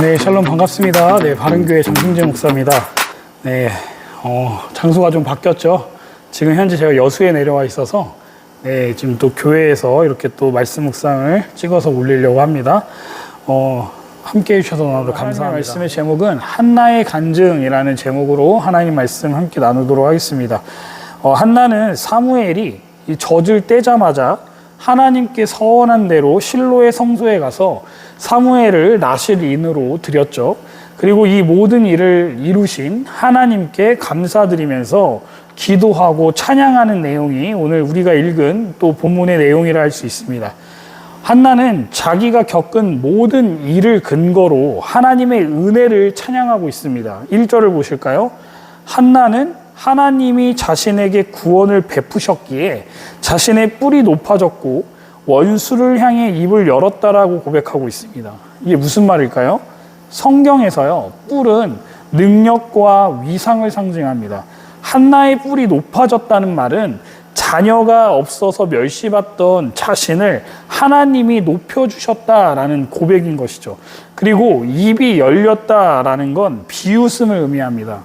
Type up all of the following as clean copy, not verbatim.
네, 샬롬 반갑습니다. 네, 바른교회 장승재 목사입니다. 네, 장소가 좀 바뀌었죠. 지금 현재 제가 여수에 내려와 있어서 네, 지금 또 교회에서 이렇게 또 말씀 묵상을 찍어서 올리려고 합니다. 함께 해주셔서 너무 감사합니다. 말씀의 제목은 한나의 간증이라는 제목으로 하나님 말씀 함께 나누도록 하겠습니다. 한나는 사무엘이 젖을 떼자마자 하나님께 서원한 대로 실로의 성소에 가서 사무엘을 나실인으로 드렸죠. 그리고 이 모든 일을 이루신 하나님께 감사드리면서 기도하고 찬양하는 내용이 오늘 우리가 읽은 또 본문의 내용이라 할 수 있습니다. 한나는 자기가 겪은 모든 일을 근거로 하나님의 은혜를 찬양하고 있습니다. 1절을 보실까요? 한나는 하나님이 자신에게 구원을 베푸셨기에 자신의 뿔이 높아졌고 원수를 향해 입을 열었다라고 고백하고 있습니다. 이게 무슨 말일까요? 성경에서요, 뿔은 능력과 위상을 상징합니다. 한나의 뿔이 높아졌다는 말은 자녀가 없어서 멸시받던 자신을 하나님이 높여주셨다라는 고백인 것이죠. 그리고 입이 열렸다라는 건 비웃음을 의미합니다.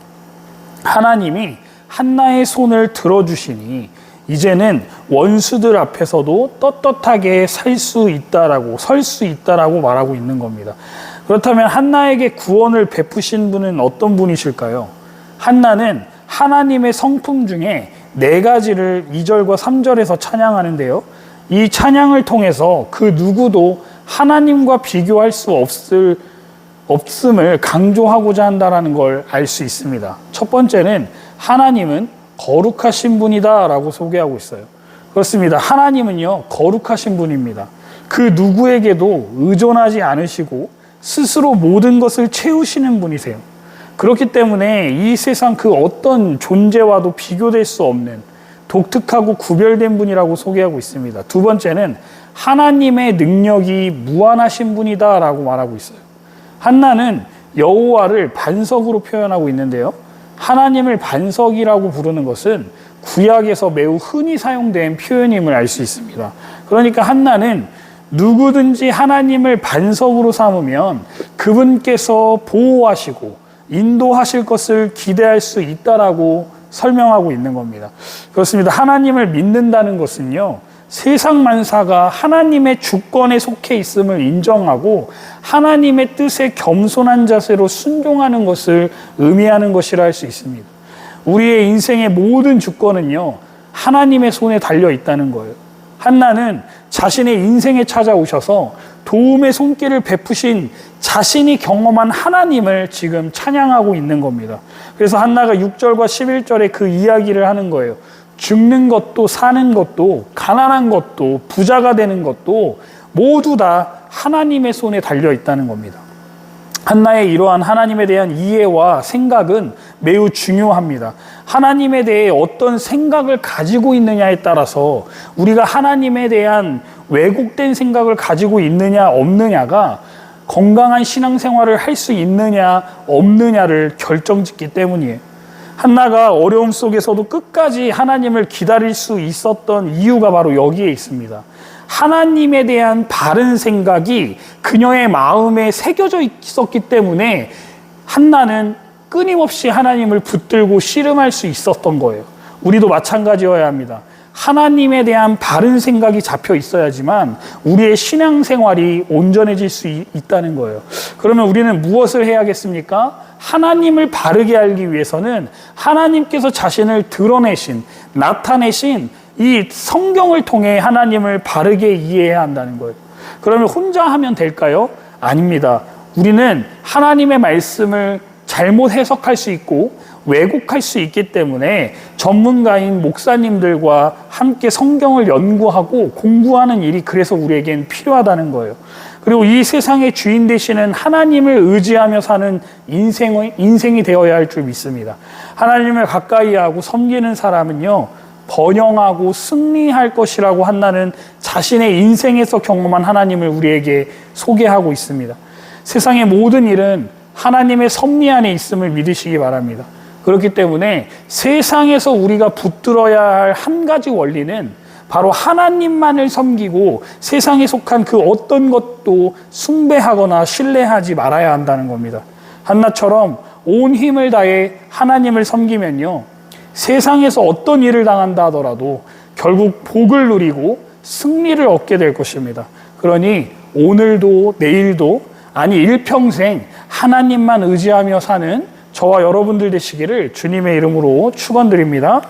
하나님이 한나의 손을 들어주시니 이제는 원수들 앞에서도 떳떳하게 설 수 있다라고 말하고 있는 겁니다. 그렇다면 한나에게 구원을 베푸신 분은 어떤 분이실까요? 한나는 하나님의 성품 중에 4가지를 2절과 3절에서 찬양하는데요. 이 찬양을 통해서 그 누구도 하나님과 비교할 수 없음을 강조하고자 한다는 걸 알 수 있습니다. 첫 번째는 하나님은 거룩하신 분이다 라고 소개하고 있어요. 그렇습니다. 하나님은요, 거룩하신 분입니다. 그 누구에게도 의존하지 않으시고 스스로 모든 것을 채우시는 분이세요. 그렇기 때문에 이 세상 그 어떤 존재와도 비교될 수 없는 독특하고 구별된 분이라고 소개하고 있습니다. 두 번째는 하나님의 능력이 무한하신 분이다 라고 말하고 있어요. 한나는 여호와를 반석으로 표현하고 있는데요. 하나님을 반석이라고 부르는 것은 구약에서 매우 흔히 사용된 표현임을 알 수 있습니다. 그러니까 한나는 누구든지 하나님을 반석으로 삼으면 그분께서 보호하시고 인도하실 것을 기대할 수 있다라고 설명하고 있는 겁니다. 그렇습니다. 하나님을 믿는다는 것은요, 세상 만사가 하나님의 주권에 속해 있음을 인정하고 하나님의 뜻에 겸손한 자세로 순종하는 것을 의미하는 것이라 할 수 있습니다. 우리의 인생의 모든 주권은요, 하나님의 손에 달려 있다는 거예요. 한나는 자신의 인생에 찾아오셔서 도움의 손길을 베푸신 자신이 경험한 하나님을 지금 찬양하고 있는 겁니다. 그래서 한나가 6절과 11절에 그 이야기를 하는 거예요. 죽는 것도 사는 것도 가난한 것도 부자가 되는 것도 모두 다 하나님의 손에 달려 있다는 겁니다. 한나의 이러한 하나님에 대한 이해와 생각은 매우 중요합니다. 하나님에 대해 어떤 생각을 가지고 있느냐에 따라서 우리가 하나님에 대한 왜곡된 생각을 가지고 있느냐 없느냐가 건강한 신앙생활을 할 수 있느냐 없느냐를 결정짓기 때문이에요. 한나가 어려움 속에서도 끝까지 하나님을 기다릴 수 있었던 이유가 바로 여기에 있습니다. 하나님에 대한 바른 생각이 그녀의 마음에 새겨져 있었기 때문에 한나는 끊임없이 하나님을 붙들고 씨름할 수 있었던 거예요. 우리도 마찬가지여야 합니다. 하나님에 대한 바른 생각이 잡혀 있어야지만 우리의 신앙생활이 온전해질 수 있다는 거예요. 그러면 우리는 무엇을 해야겠습니까? 하나님을 바르게 알기 위해서는 하나님께서 자신을 드러내신, 나타내신 이 성경을 통해 하나님을 바르게 이해해야 한다는 거예요. 그러면 혼자 하면 될까요? 아닙니다. 우리는 하나님의 말씀을 잘못 해석할 수 있고 왜곡할 수 있기 때문에 전문가인 목사님들과 함께 성경을 연구하고 공부하는 일이 그래서 우리에겐 필요하다는 거예요. 그리고 이 세상의 주인 되시는 하나님을 의지하며 사는 인생이 되어야 할 줄 믿습니다. 하나님을 가까이 하고 섬기는 사람은요, 번영하고 승리할 것이라고 한나는 자신의 인생에서 경험한 하나님을 우리에게 소개하고 있습니다. 세상의 모든 일은 하나님의 섭리 안에 있음을 믿으시기 바랍니다. 그렇기 때문에 세상에서 우리가 붙들어야 할 한 가지 원리는 바로 하나님만을 섬기고 세상에 속한 그 어떤 것도 숭배하거나 신뢰하지 말아야 한다는 겁니다. 한나처럼 온 힘을 다해 하나님을 섬기면요, 세상에서 어떤 일을 당한다 하더라도 결국 복을 누리고 승리를 얻게 될 것입니다. 그러니 오늘도 내일도 아니 일평생 하나님만 의지하며 사는 저와 여러분들 되시기를 주님의 이름으로 축원드립니다.